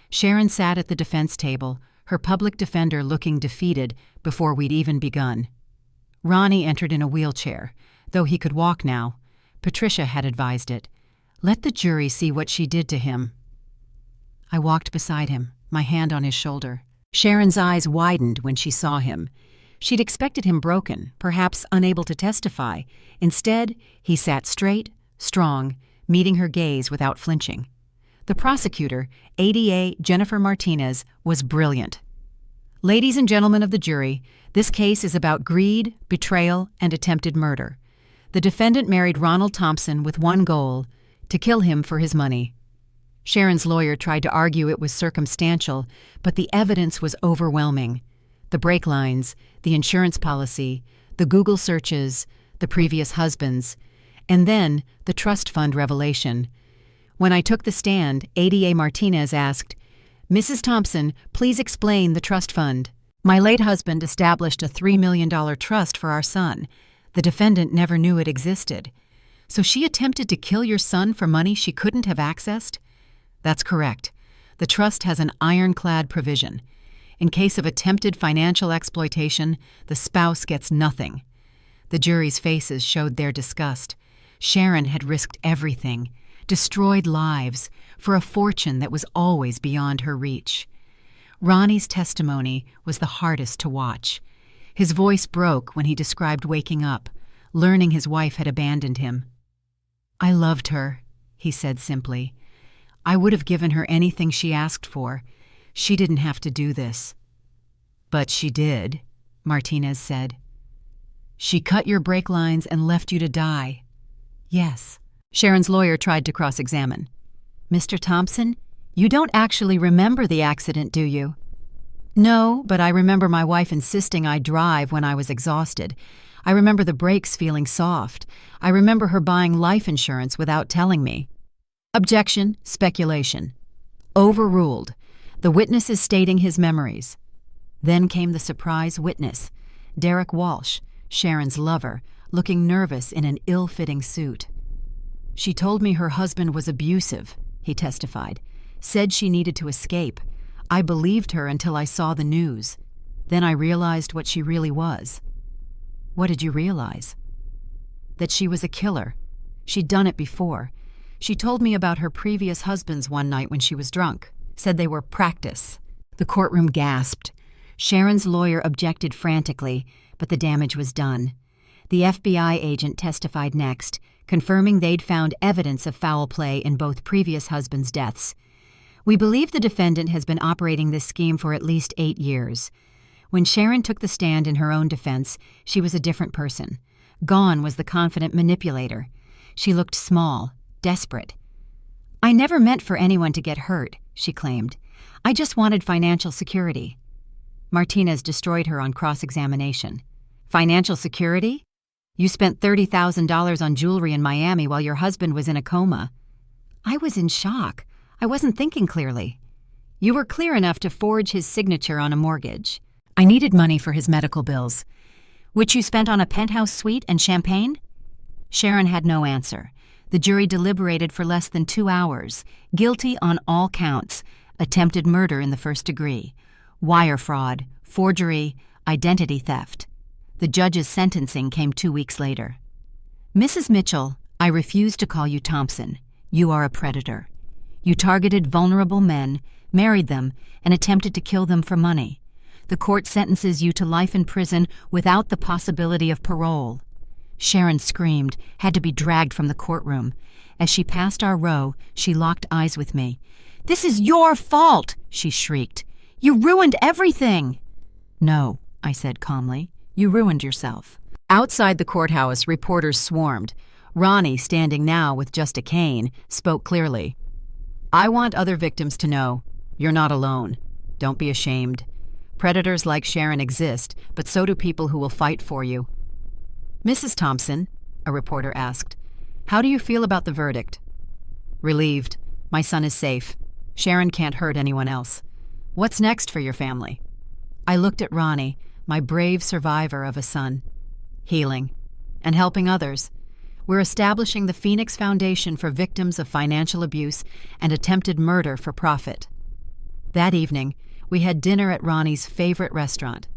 Sharon sat at the defense table, her public defender looking defeated before we'd even begun. Ronnie entered in a wheelchair, though he could walk now. Patricia had advised it. Let the jury see what she did to him. I walked beside him, my hand on his shoulder. Sharon's eyes widened when she saw him. She'd expected him broken, perhaps unable to testify. Instead, he sat straight, strong, meeting her gaze without flinching. The prosecutor, ADA Jennifer Martinez, was brilliant. Ladies and gentlemen of the jury, this case is about greed, betrayal, and attempted murder. The defendant married Ronald Thompson with one goal, to kill him for his money. Sharon's lawyer tried to argue it was circumstantial, but the evidence was overwhelming. The brake lines, the insurance policy, the Google searches, the previous husbands, and then the trust fund revelation. When I took the stand, ADA Martinez asked, Mrs. Thompson, please explain the trust fund. My late husband established a $3 million trust for our son. The defendant never knew it existed. So she attempted to kill your son for money she couldn't have accessed? That's correct. The trust has an ironclad provision. In case of attempted financial exploitation, the spouse gets nothing. The jury's faces showed their disgust. Sharon had risked everything, destroyed lives, for a fortune that was always beyond her reach. Ronnie's testimony was the hardest to watch. His voice broke when he described waking up, learning his wife had abandoned him. I loved her, he said simply. I would have given her anything she asked for. She didn't have to do this. But she did, Martinez said. She cut your brake lines and left you to die. Yes. Sharon's lawyer tried to cross-examine. Mr. Thompson, you don't actually remember the accident, do you? No, but I remember my wife insisting I drive when I was exhausted. I remember the brakes feeling soft. I remember her buying life insurance without telling me. Objection, speculation. Overruled. The witness is stating his memories. Then came the surprise witness, Derek Walsh, Sharon's lover, looking nervous in an ill-fitting suit. She told me her husband was abusive, he testified, said she needed to escape. I believed her until I saw the news. Then I realized what she really was. What did you realize? That she was a killer. She'd done it before. She told me about her previous husbands one night when she was drunk, said they were practice. The courtroom gasped. Sharon's lawyer objected frantically, but the damage was done. The FBI agent testified next, confirming they'd found evidence of foul play in both previous husbands' deaths. We believe the defendant has been operating this scheme for at least 8 years. When Sharon took the stand in her own defense, she was a different person. Gone was the confident manipulator. She looked small, desperate. "I never meant for anyone to get hurt," she claimed. "I just wanted financial security." Martinez destroyed her on cross-examination. "Financial security? You spent $30,000 on jewelry in Miami while your husband was in a coma." I was in shock. I wasn't thinking clearly. "You were clear enough to forge his signature on a mortgage." "I needed money for his medical bills." "Which you spent on a penthouse suite and champagne?" Sharon had no answer. The jury deliberated for less than 2 hours. Guilty on all counts: attempted murder in the first degree, wire fraud, forgery, identity theft. The judge's sentencing came 2 weeks later. "Mrs. Mitchell, I refuse to call you Thompson. You are a predator. You targeted vulnerable men, married them, and attempted to kill them for money. The court sentences you to life in prison without the possibility of parole." Sharon screamed, had to be dragged from the courtroom. As she passed our row, she locked eyes with me. "This is your fault!" she shrieked. "You ruined everything!" "No," I said calmly. "You ruined yourself." Outside the courthouse, reporters swarmed. Ronnie, standing now with just a cane, spoke clearly. "I want other victims to know, you're not alone. Don't be ashamed. Predators like Sharon exist, but so do people who will fight for you." "Mrs. Thompson," a reporter asked, "how do you feel about the verdict?" "Relieved. My son is safe. Sharon can't hurt anyone else. What's next for your family?" I looked at Ronnie, my brave survivor of a son. "Healing. And helping others. We're establishing the Phoenix Foundation for victims of financial abuse and attempted murder for profit." That evening, we had dinner at Ronnie's favorite restaurant.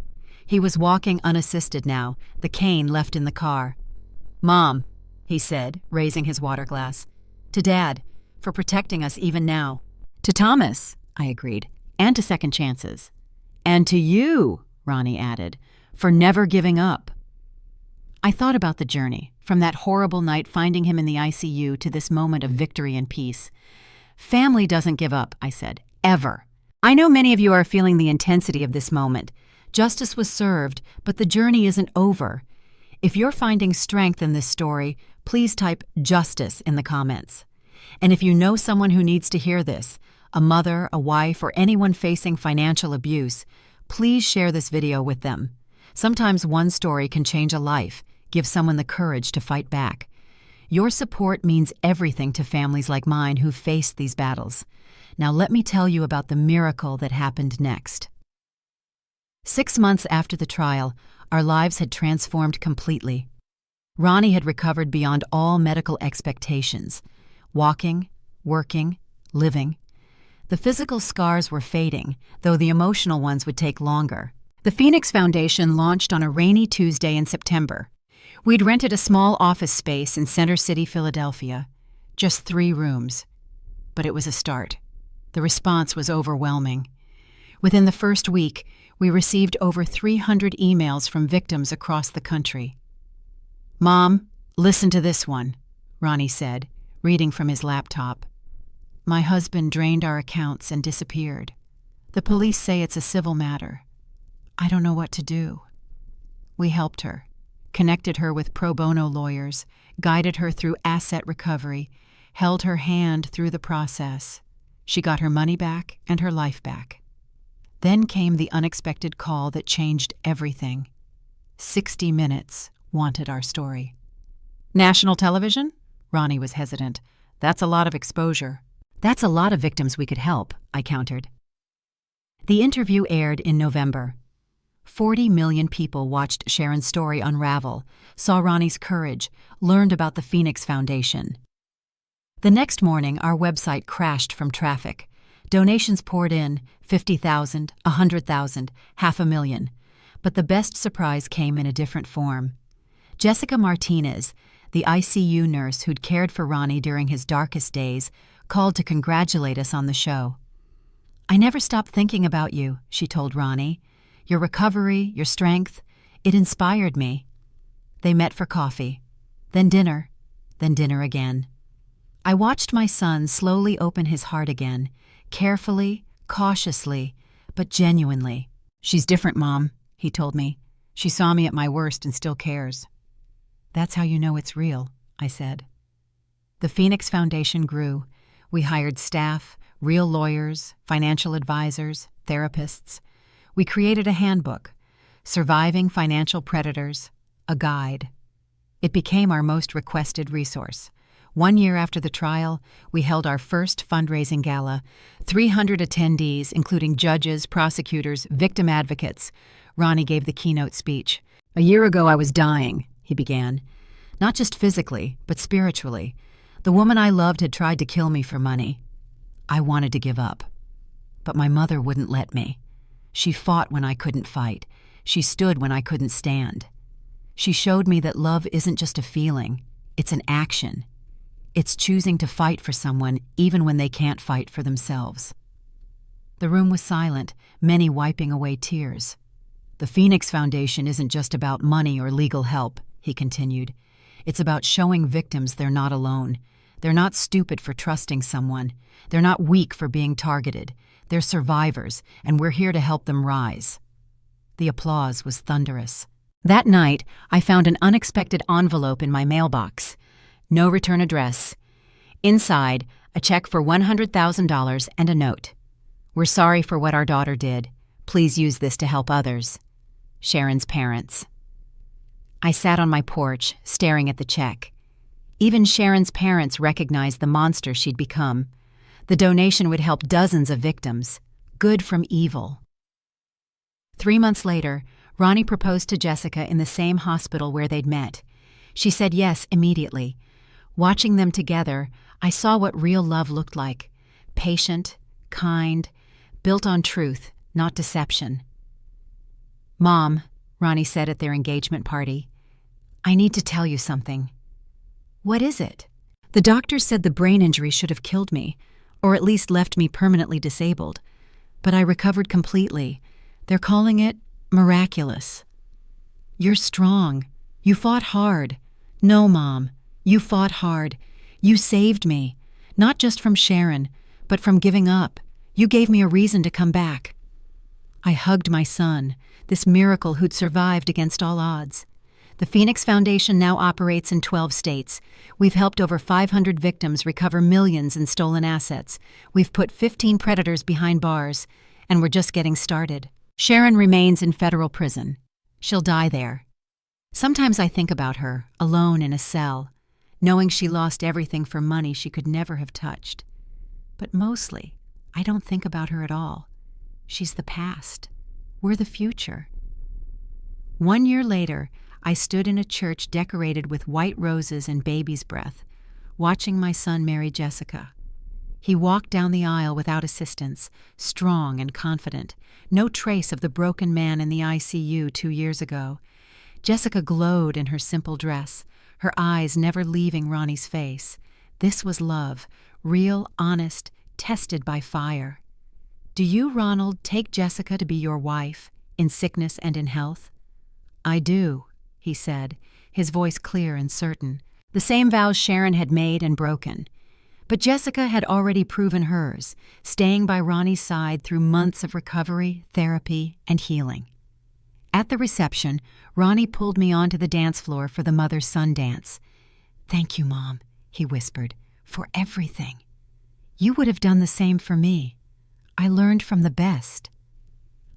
He was walking unassisted now, the cane left in the car. "Mom," he said, raising his water glass. "To Dad, for protecting us even now." "To Thomas," I agreed, "and to second chances." "And to you," Ronnie added, "for never giving up." I thought about the journey, from that horrible night finding him in the ICU to this moment of victory and peace. "Family doesn't give up," I said, "ever." I know many of you are feeling the intensity of this moment. Justice was served, but the journey isn't over. If you're finding strength in this story, please type "justice" in the comments. And if you know someone who needs to hear this, a mother, a wife, or anyone facing financial abuse, please share this video with them. Sometimes one story can change a life, give someone the courage to fight back. Your support means everything to families like mine who face these battles. Now let me tell you about the miracle that happened next. 6 months after the trial, our lives had transformed completely. Ronnie had recovered beyond all medical expectations. Walking, working, living. The physical scars were fading, though the emotional ones would take longer. The Phoenix Foundation launched on a rainy Tuesday in September. We'd rented a small office space in Center City, Philadelphia. Just 3 rooms. But it was a start. The response was overwhelming. Within the first week, we received over 300 emails from victims across the country. "Mom, listen to this one," Ronnie said, reading from his laptop. "My husband drained our accounts and disappeared. The police say it's a civil matter. I don't know what to do." We helped her, connected her with pro bono lawyers, guided her through asset recovery, held her hand through the process. She got her money back and her life back. Then came the unexpected call that changed everything. 60 Minutes wanted our story. "National television?" Ronnie was hesitant. "That's a lot of exposure." "That's a lot of victims we could help," I countered. The interview aired in November. 40 million people watched Sharon's story unravel, saw Ronnie's courage, learned about the Phoenix Foundation. The next morning, our website crashed from traffic. Donations poured in, 50,000, 100,000, 500,000. But the best surprise came in a different form. Jessica Martinez, the ICU nurse who'd cared for Ronnie during his darkest days, called to congratulate us on the show. "I never stopped thinking about you," she told Ronnie. "Your recovery, your strength, it inspired me." They met for coffee, then dinner again. I watched my son slowly open his heart again, carefully, cautiously, but genuinely. "She's different, Mom," he told me. "She saw me at my worst and still cares." "That's how you know it's real," I said. The Phoenix Foundation grew. We hired staff, real lawyers, financial advisors, therapists. We created a handbook, Surviving Financial Predators, a guide. It became our most requested resource. 1 year after the trial, we held our first fundraising gala. 300 attendees, including judges, prosecutors, victim advocates. Ronnie gave the keynote speech. "A year ago I was dying," he began. "Not just physically, but spiritually. The woman I loved had tried to kill me for money. I wanted to give up. But my mother wouldn't let me. She fought when I couldn't fight. She stood when I couldn't stand. She showed me that love isn't just a feeling, it's an action. It's choosing to fight for someone even when they can't fight for themselves." The room was silent, many wiping away tears. "The Phoenix Foundation isn't just about money or legal help," he continued. "It's about showing victims they're not alone. They're not stupid for trusting someone. They're not weak for being targeted. They're survivors, and we're here to help them rise." The applause was thunderous. That night, I found an unexpected envelope in my mailbox. No return address. Inside, a check for $100,000 and a note. "We're sorry for what our daughter did. Please use this to help others. Sharon's parents." I sat on my porch, staring at the check. Even Sharon's parents recognized the monster she'd become. The donation would help dozens of victims. Good from evil. 3 months later, Ronnie proposed to Jessica in the same hospital where they'd met. She said yes immediately. Watching them together, I saw what real love looked like. Patient, kind, built on truth, not deception. "Mom," Ronnie said at their engagement party, "I need to tell you something." "What is it?" "The doctors said the brain injury should have killed me, or at least left me permanently disabled. But I recovered completely. They're calling it miraculous." "You're strong. You fought hard." "No, Mom. You fought hard. You saved me. Not just from Sharon, but from giving up. You gave me a reason to come back." I hugged my son, this miracle who'd survived against all odds. The Phoenix Foundation now operates in 12 states. We've helped over 500 victims recover millions in stolen assets. We've put 15 predators behind bars, and we're just getting started. Sharon remains in federal prison. She'll die there. Sometimes I think about her, alone in a cell, knowing she lost everything for money she could never have touched. But mostly, I don't think about her at all. She's the past. We're the future. 1 year later, I stood in a church decorated with white roses and baby's breath, watching my son marry Jessica. He walked down the aisle without assistance, strong and confident, no trace of the broken man in the ICU 2 years ago. Jessica glowed in her simple dress, her eyes never leaving Ronnie's face. This was love, real, honest, tested by fire. "Do you, Ronald, take Jessica to be your wife, in sickness and in health?" "I do," he said, his voice clear and certain. The same vows Sharon had made and broken. But Jessica had already proven hers, staying by Ronnie's side through months of recovery, therapy, and healing. At the reception, Ronnie pulled me onto the dance floor for the mother-son dance. "Thank you, Mom," he whispered, "for everything. You would have done the same for me. I learned from the best."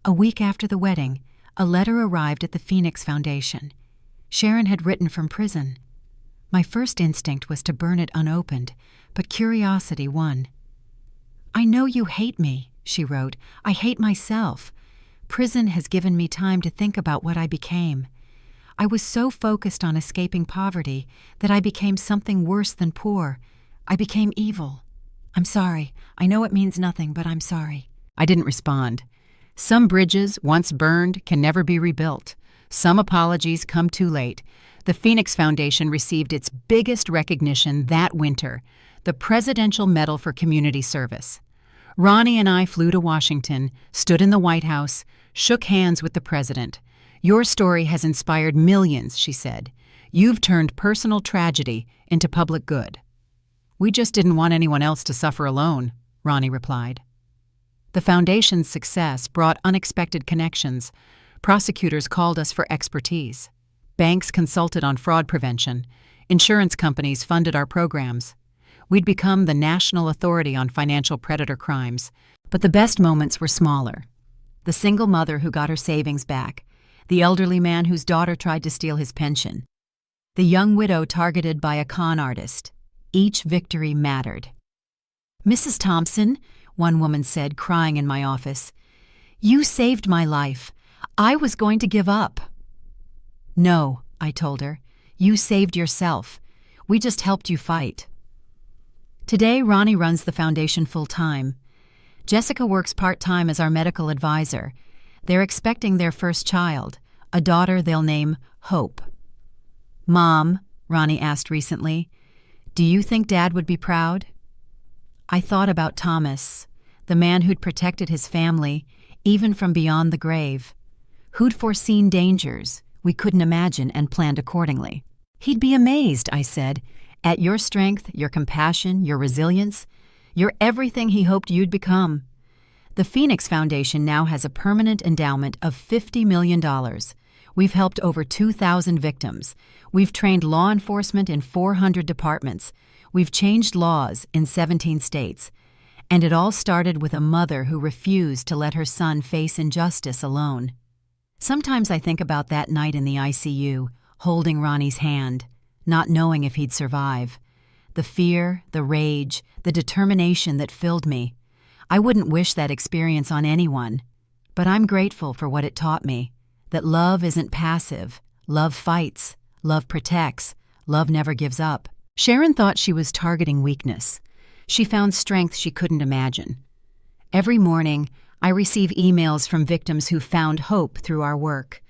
A week after the wedding, a letter arrived at the Phoenix Foundation. Sharon had written from prison. My first instinct was to burn it unopened, but curiosity won. "I know you hate me," she wrote. "I hate myself. Prison has given me time to think about what I became. I was so focused on escaping poverty that I became something worse than poor. I became evil. I'm sorry. I know it means nothing, but I'm sorry." I didn't respond. Some bridges, once burned, can never be rebuilt. Some apologies come too late. The Phoenix Foundation received its biggest recognition that winter, the Presidential Medal for Community Service. Ronnie and I flew to Washington, stood in the White House, shook hands with the president. "Your story has inspired millions," she said. "You've turned personal tragedy into public good." "We just didn't want anyone else to suffer alone," Ronnie replied. The foundation's success brought unexpected connections. Prosecutors called us for expertise. Banks consulted on fraud prevention. Insurance companies funded our programs. We'd become the national authority on financial predator crimes. But the best moments were smaller. The single mother who got her savings back. The elderly man whose daughter tried to steal his pension. The young widow targeted by a con artist. Each victory mattered. "Mrs. Thompson," one woman said, crying in my office, "you saved my life. I was going to give up." "No," I told her, "you saved yourself. We just helped you fight." Today, Ronnie runs the foundation full-time. Jessica works part-time as our medical advisor. They're expecting their first child, a daughter they'll name Hope. "Mom," Ronnie asked recently, "do you think Dad would be proud?" I thought about Thomas, the man who'd protected his family, even from beyond the grave, who'd foreseen dangers we couldn't imagine and planned accordingly. "He'd be amazed," I said, "at your strength, your compassion, your resilience. You're everything he hoped you'd become." The Phoenix Foundation now has a permanent endowment of $50 million. We've helped over 2,000 victims. We've trained law enforcement in 400 departments. We've changed laws in 17 states. And it all started with a mother who refused to let her son face injustice alone. Sometimes I think about that night in the ICU, holding Ronnie's hand, not knowing if he'd survive. The fear, the rage, the determination that filled me. I wouldn't wish that experience on anyone, but I'm grateful for what it taught me, that love isn't passive, love fights, love protects, love never gives up. Sharon thought she was targeting weakness. She found strength she couldn't imagine. Every morning, I receive emails from victims who found hope through our work.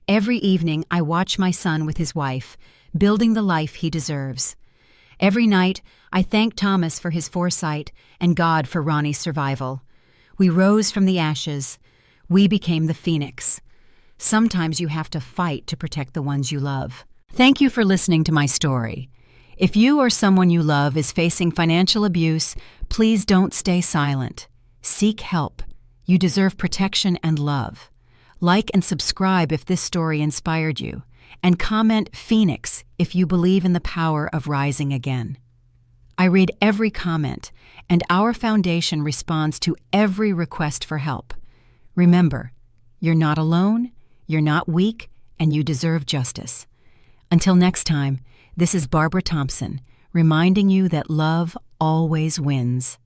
Every evening, I watch my son with his wife, building the life he deserves. Every night, I thank Thomas for his foresight and God for Ronnie's survival. We rose from the ashes. We became the Phoenix. Sometimes you have to fight to protect the ones you love. Thank you for listening to my story. If you or someone you love is facing financial abuse, please don't stay silent. Seek help. You deserve protection and love. Like and subscribe if this story inspired you. And comment Phoenix if you believe in the power of rising again. I read every comment, and our foundation responds to every request for help. Remember, you're not alone, you're not weak, and you deserve justice. Until next time, this is Barbara Thompson, reminding you that love always wins.